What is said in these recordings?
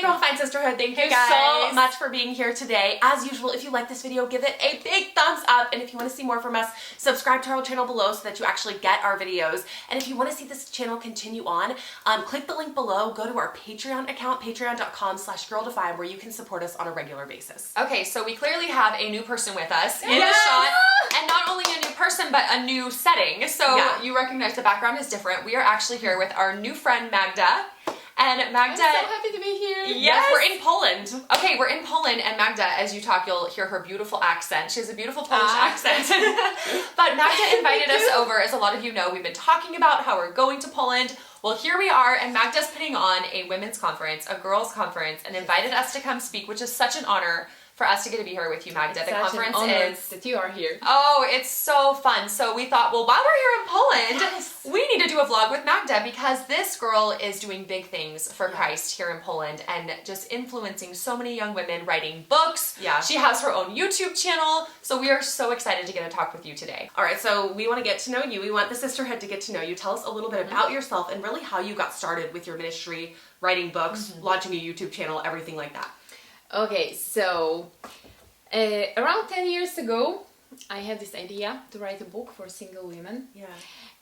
Girlfind Sisterhood. Thank you so much for being here today. As usual, if you like this video, give it a big thumbs up. And if you want to see more from us, subscribe to our channel below so that you actually get our videos. And if you want to see this channel continue on, click the link below. Go to our Patreon account, patreon.com/girldefined, where you can support us on a regular basis. Okay, so we clearly have a new person with us in the shot. And not only a new person, but a new setting. So you recognize the background is different. We are actually here with our new friend, Magda. And Magda... I'm so happy to be here. Yes, we're in Poland. Okay, we're in Poland, and Magda, as you talk, you'll hear her beautiful accent. She has a beautiful Polish accent. But Magda invited us over. As a lot of you know, we've been talking about how we're going to Poland. Well, here we are, and Magda's putting on a women's conference, a girls' conference, and invited us to come speak, which is such an honor for us to get to be here with you, Magda. It's the conference an honor is that you are here. Oh, it's so fun. So we thought, well, while we're here in Poland, we need to do a vlog with Magda because this girl is doing big things for Christ here in Poland and just influencing so many young women, writing books. Yeah. She has her own YouTube channel. So we are so excited to get to talk with you today. All right, so we want to get to know you. We want the sisterhood to get to know you. Tell us a little bit about yourself and really how you got started with your ministry, writing books, launching a YouTube channel, everything like that. Okay, so around 10 years ago, I had this idea to write a book for single women. Yeah.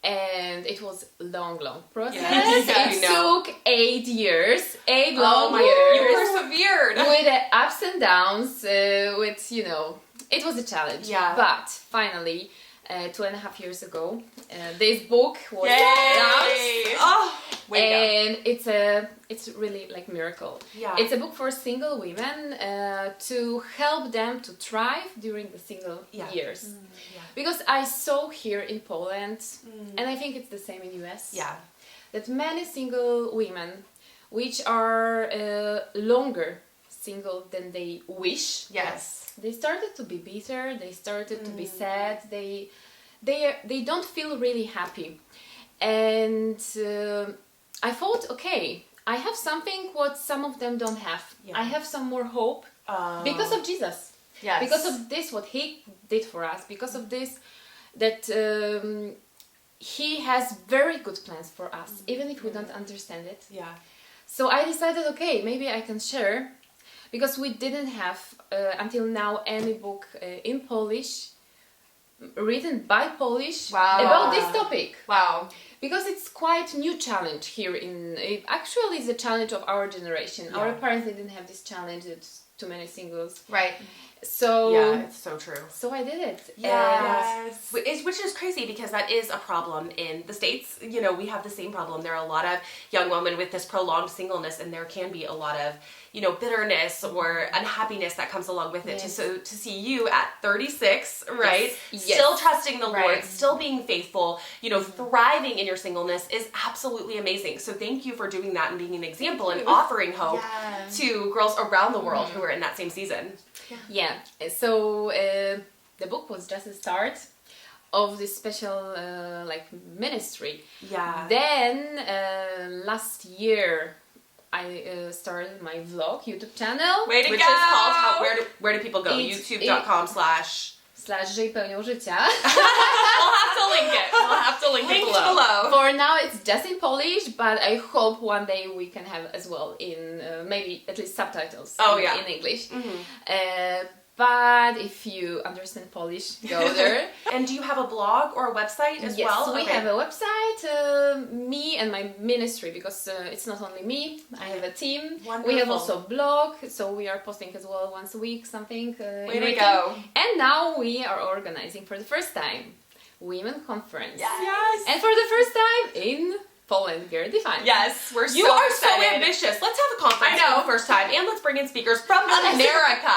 And it was a long process. Yes, it took 8 years. 8 long You years. persevered. With ups and downs, with, it was a challenge. Yeah. But finally, 2.5 years ago, this book was launched. Oh, And it's really like miracle. Yeah. It's a book for single women to help them to thrive during the single years. Yeah. Because I saw here in Poland, and I think it's the same in US, that many single women, which are longer single than they wish, they started to be bitter, they started to be sad, they don't feel really happy. And I thought, okay, I have something what some of them don't have. I have some more hope because of Jesus. Yes. Because of this, what he did for us. Because of this, that he has very good plans for us, even if we don't understand it. Yeah. So I decided, okay, maybe I can share, because we didn't have until now any book in Polish, written by Polish about this topic. Wow. Because it's quite new challenge here actually it's a challenge of our generation. Our parents didn't have this challenge, it's too many singles. Right. So yeah, it's so true. So I did it. Yes. Which is crazy because that is a problem in the States. We have the same problem. There are a lot of young women with this prolonged singleness, and there can be a lot of, bitterness or unhappiness that comes along with it. So to see you at 36, right? Yes. Still trusting the Lord, still being faithful, thriving in your singleness is absolutely amazing. So thank you for doing that and being an example and offering hope to girls around the world who are in that same season. Yeah. So the book was just a start of this special ministry. Yeah. Then last year I started my vlog YouTube channel, which is called where do people go? YouTube.com/. pełnią życia. We'll have to link it. We'll have to link it below. For now it's just in Polish, but I hope one day we can have as well in maybe at least subtitles in English. But if you understand Polish, go there. And do you have a blog or a website as well? Yes, we have a website, me and my ministry, because it's not only me, I have a team. Wonderful. We have also a blog, so we are posting as well once a week something. Way to go. And now we are organizing for the first time Women Conference. Yes. And for the first time in Poland, Girl Defined. Yes, we're so You are excited. so ambitious. Let's have a conference for the first time, and let's bring in speakers from America.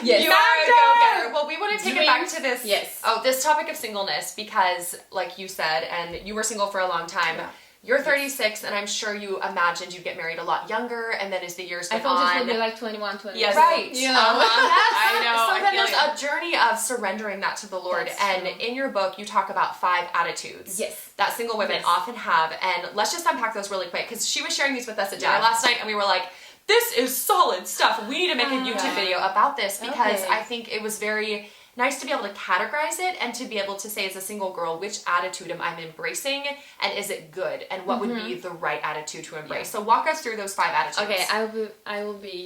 Yes. You are a go-getter. Well, we want to take it back to this. Yes. Oh, this topic of singleness, because, like you said, and you were single for a long time. Yeah. You're 36, and I'm sure you imagined you'd get married a lot younger, and then as the years went on... I thought it would be like 21, 22. Yes. Right. I know. So I then feel there's a journey of surrendering that to the Lord. That's and true. in your book, you talk about 5 attitudes that single women often have. And let's just unpack those really quick, because she was sharing these with us at dinner last night, and we were like, this is solid stuff. We need to make a YouTube video about this, because I think it was very nice to be able to categorize it and to be able to say as a single girl, which attitude am I embracing and is it good? And what would be the right attitude to embrace? So walk us through those 5 attitudes. Okay, I will be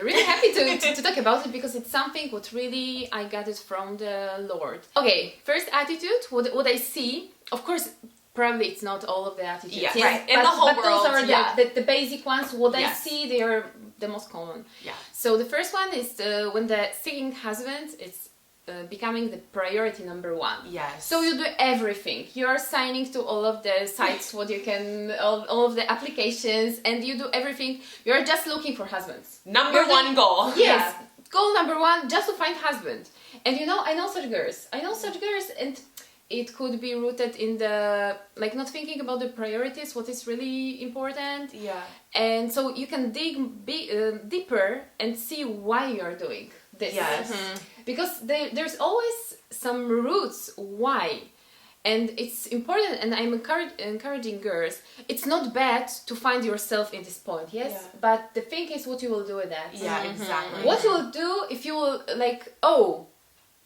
really happy to talk about it because it's something what really I got it from the Lord. Okay, first attitude, what I see, of course, probably it's not all of the attitudes. Yeah, right. In the whole world, those are the basic ones. What I see, they are the most common. Yeah. So the first one is when the seeking husband is becoming the priority number 1. Yes. So you do everything. You are signing to all of the sites, what you can, all of the applications, and you do everything. You are just looking for husbands. Number 1 goal. Yes. Goal number 1, just to find husband. And you know, I know such girls, and it could be rooted in the, like, not thinking about the priorities, what is really important. Yeah. And so you can dig deeper and see why you're doing this. Yes. Because there's always some roots why. And it's important, and I'm encouraging girls, it's not bad to find yourself in this point, yes? Yeah. But the thing is what you will do with that. Yeah, exactly. What you will do if you will, like, oh,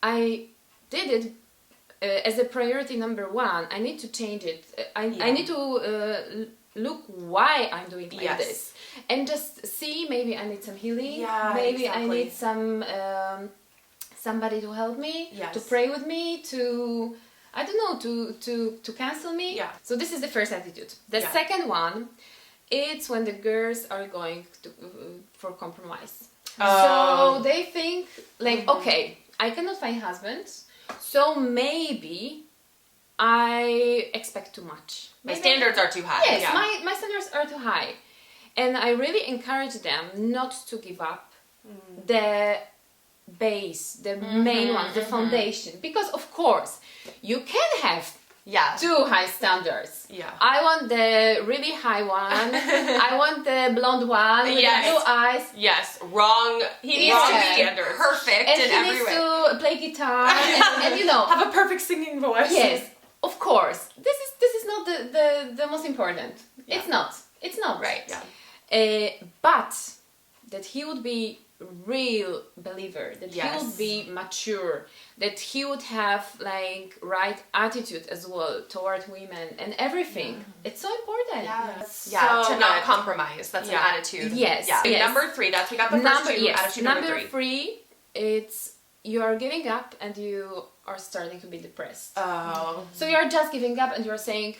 I did it as a priority number 1, I need to change it. I need to look why I'm doing like this. And just see, maybe I need some healing. Yeah, maybe exactly. I need some somebody to help me, to pray with me, to, I don't know, to cancel me. Yeah. So this is the first attitude. The second one, it's when the girls are going to, for compromise. So they think, like, okay, I cannot find husbands, so maybe I expect too much. My standards are too high. Yes, my standards are too high. And I really encourage them not to give up the base, the main one, the foundation. Because, of course, you can have too high standards. Yeah. I want the really high one. I want the blonde one with the blue eyes. Yes, wrong. He needs to be perfect and in every way. he needs to play guitar and you know, have a perfect singing voice. Yes, of course. This is not the most important. Yeah. It's not right. Yeah. But that he would be real believer, that he would be mature, that he would have like right attitude as well toward women and everything. It's so important. To not compromise. That's an attitude. Yes. Number 3, that's we got the first two. Attitude number 3, it's you are giving up and you are starting to be depressed. Oh. So you are just giving up and you are saying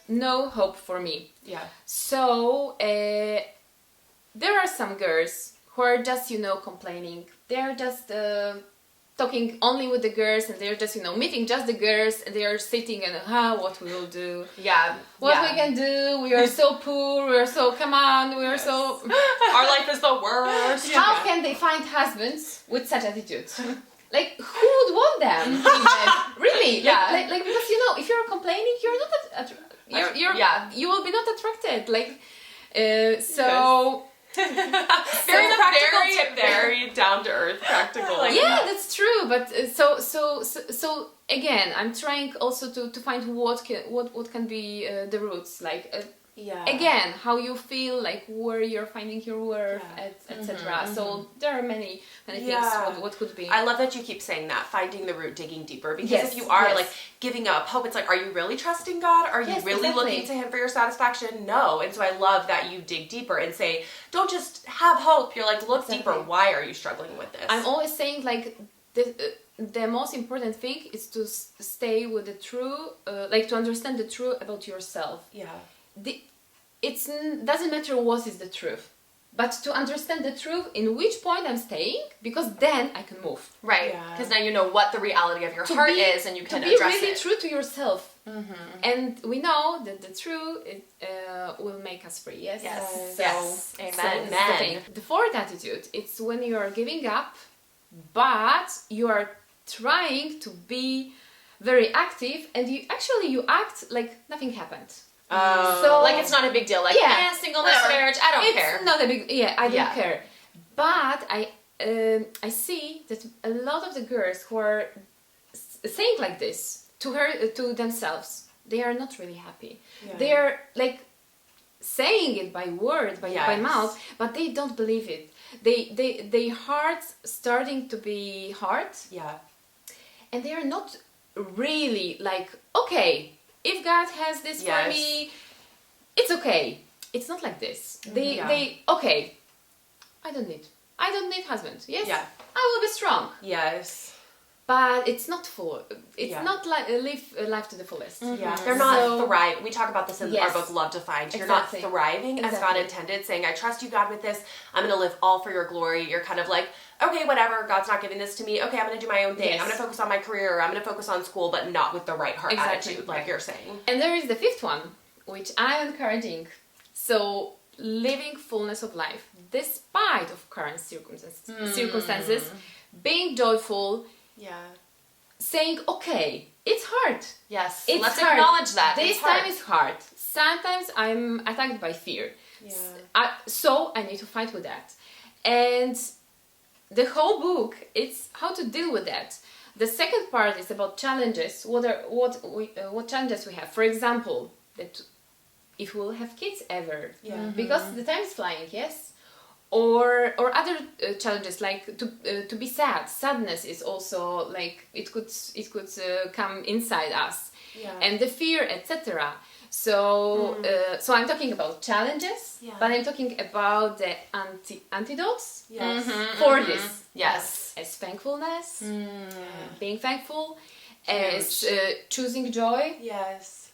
no hope for me. Yeah. So there are some girls who are just, you know, complaining. They're just talking only with the girls and they're just, you know, meeting just the girls and they are sitting and, what we will do. Yeah. What we can do. We are so poor. We are so, come on, we are so... Our life is the worst. How can they find husbands with such attitudes? Like, who would want them? Really? Like, because, you know, if you're complaining, you're not... you will be not attracted. Like, so... very practical, very down to earth, practical. That's true. But so again, I'm trying also to find what can be the roots. Like again, how you feel, like where you're finding your worth, etc. So there are many things. What could be? I love that you keep saying that, finding the root, digging deeper. Because if you are like giving up hope, it's like, are you really trusting God? Are you really looking to Him for your satisfaction? No. And so I love that you dig deeper and say, don't just have hope. You're like, look deeper. Why are you struggling with this? I'm always saying like the most important thing is to stay with the true, like to understand the truth about yourself. Yeah. It doesn't matter what is the truth, but to understand the truth in which point I'm staying, because then I can move. Right, because now you know what the reality of your heart is and you can address it. To be really true to yourself. And we know that the truth will make us free, yes? Yes. Amen. The fourth attitude, it's when you are giving up, but you are trying to be very active and you act like nothing happened. So like it's not a big deal. Like singleness, marriage, I don't care. It's not a big I don't care. But I see that a lot of the girls who are saying like this to themselves, they are not really happy. Yeah. They are like saying it by word, by mouth, but they don't believe it. Their hearts starting to be hard. Yeah. and they are not really like, okay, if God has this for me, it's okay. It's not like this. They okay, I don't need husband. Yes, I will be strong. Yes. But it's not full. It's not like live life to the fullest. Yeah, they're not thriving. We talk about this in our book, Love Defined. You're not thriving as God intended, saying, I trust you, God, with this. I'm going to live all for your glory. You're kind of like, okay, whatever. God's not giving this to me. Okay, I'm going to do my own thing. I'm going to focus on my career. I'm going to focus on school, but not with the right heart attitude, like you're saying. And there is the fifth one, which I'm encouraging. So, living fullness of life, despite of current circumstances, being joyful, saying, okay, it's hard. Yes, it's let's hard. Acknowledge that. This time is hard. Sometimes I'm attacked by fear. So I need to fight with that. And the whole book, it's how to deal with that. The second part is about challenges. What challenges we have? For example, that if we'll have kids ever, because the time is flying. Yes. Or other challenges like to be sad. Sadness is also like it could come inside us, and the fear, etc. So so I'm talking about challenges, but I'm talking about the antidotes for this. Yes, as thankfulness, being thankful, as choosing joy. Yes,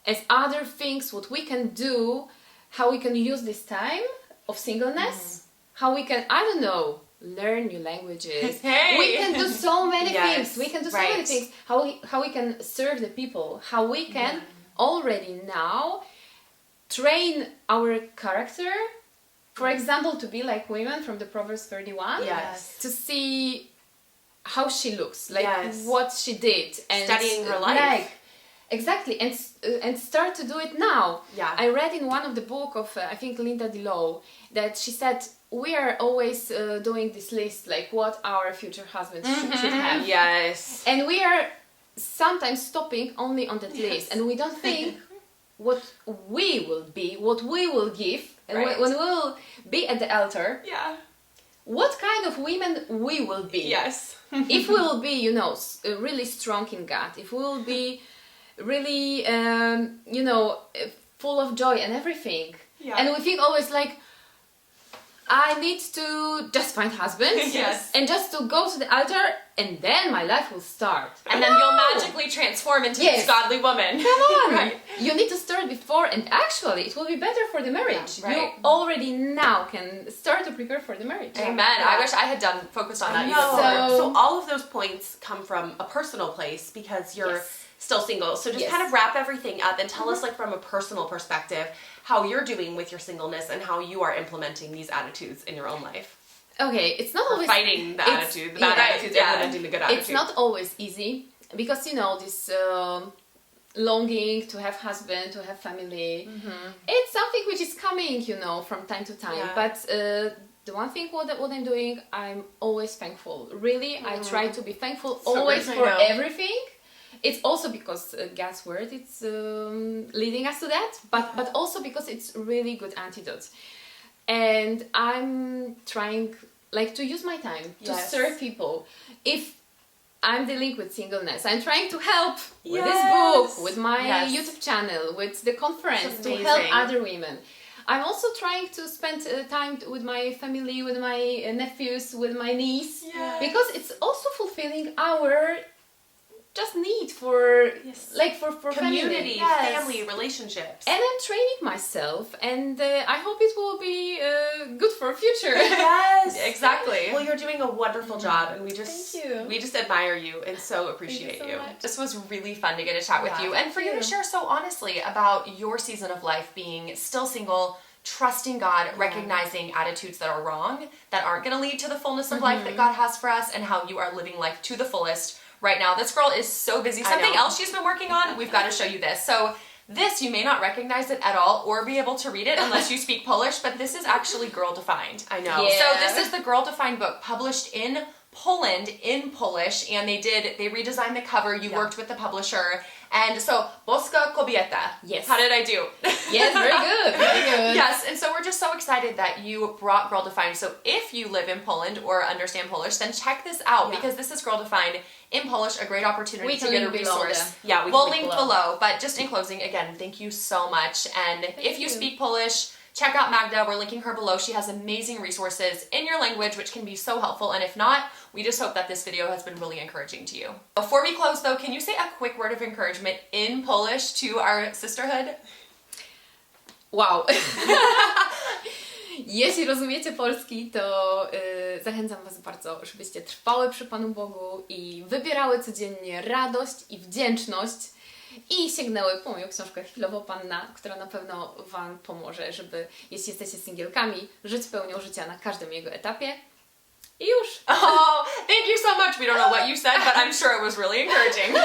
as other things what we can do, how we can use this time of singleness, how we can, I don't know, learn new languages. We can do so many things. We can do so many things. How we can serve the people. How we can already now train our character. For example, to be like women from the Proverbs 31. Yes. To see how she looks, like what she did, and studying her life. Exactly, and start to do it now. Yeah. I read in one of the book of I think Linda DeLow that she said we are always doing this list like what our future husbands should have. Yes. And we are sometimes stopping only on that list, and we don't think what we will be, what we will give, and when we will be at the altar. Yeah. What kind of women we will be? Yes. If we will be, really strong in God, if we will be really, full of joy and everything. Yeah. And we think always like, I need to just find husband and just to go to the altar and then my life will start. And then you'll magically transform into this godly woman. Come on! You need to start before, and actually it will be better for the marriage. Yeah, you already now can start to prepare for the marriage. Amen. Yeah. I wish I had focused on that. So all of those points come from a personal place because you're still single. So just kind of wrap everything up and tell us like from a personal perspective how you're doing with your singleness and how you are implementing these attitudes in your own life. Okay, it's not always fighting the attitude, the bad attitudes, implementing the good attitude. It's not always easy because this longing to have husband, to have family, it's something which is coming, from time to time. Yeah. But the one thing what I'm doing, I'm always thankful. Really, I try to be thankful always for everything. It's also because God's word it's leading us to that, but also because it's really good antidote. And I'm trying to use my time to serve people. If I'm dealing with singleness, I'm trying to help with this book, with my YouTube channel, with the conference, to help other women. I'm also trying to spend time with my family, with my nephews, with my niece, because it's also fulfilling our just need for for community, family, relationships. And I'm training myself, and I hope it will be good for future. Yes, exactly. Well, you're doing a wonderful job, and we just admire you and so appreciate you. This was really fun to get a chat with you, and for you to share so honestly about your season of life being still single, trusting God, recognizing attitudes that are wrong, that aren't going to lead to the fullness of life that God has for us, and how you are living life to the fullest. Right now, this girl is so busy. Something else she's been working on, we've got to show you this. So this, you may not recognize it at all or be able to read it unless you speak Polish, but this is actually Girl Defined. I know. Yeah. So this is the Girl Defined book published in Poland in Polish, and they redesigned the cover. You worked with the publisher, And so, boska kobieta. Yes. How did I do? Yes, very good, very good. Yes, and so we're just so excited that you brought Girl Defined. So if you live in Poland or understand Polish, then check this out because this is Girl Defined in Polish, a great opportunity to get a resource. Yeah, we'll link below. But just in closing, again, thank you so much. And if you speak Polish, check out Magda. We're linking her below. She has amazing resources in your language, which can be so helpful. And if not, we just hope that this video has been really encouraging to you. Before we close though, can you say a quick word of encouragement in Polish to our sisterhood? Wow. Jeśli rozumiecie polski, to zachęcam Was bardzo, żebyście trwały przy Panu Bogu i wybierały codziennie radość i wdzięczność i sięgnęły po moją książkę Chwilowo Panna, która na pewno Wam pomoże, żeby, jeśli jesteście singielkami, żyć pełnią życia na każdym jego etapie. I już! Oh, thank you so much. We don't know what you said, but I'm sure it was really encouraging.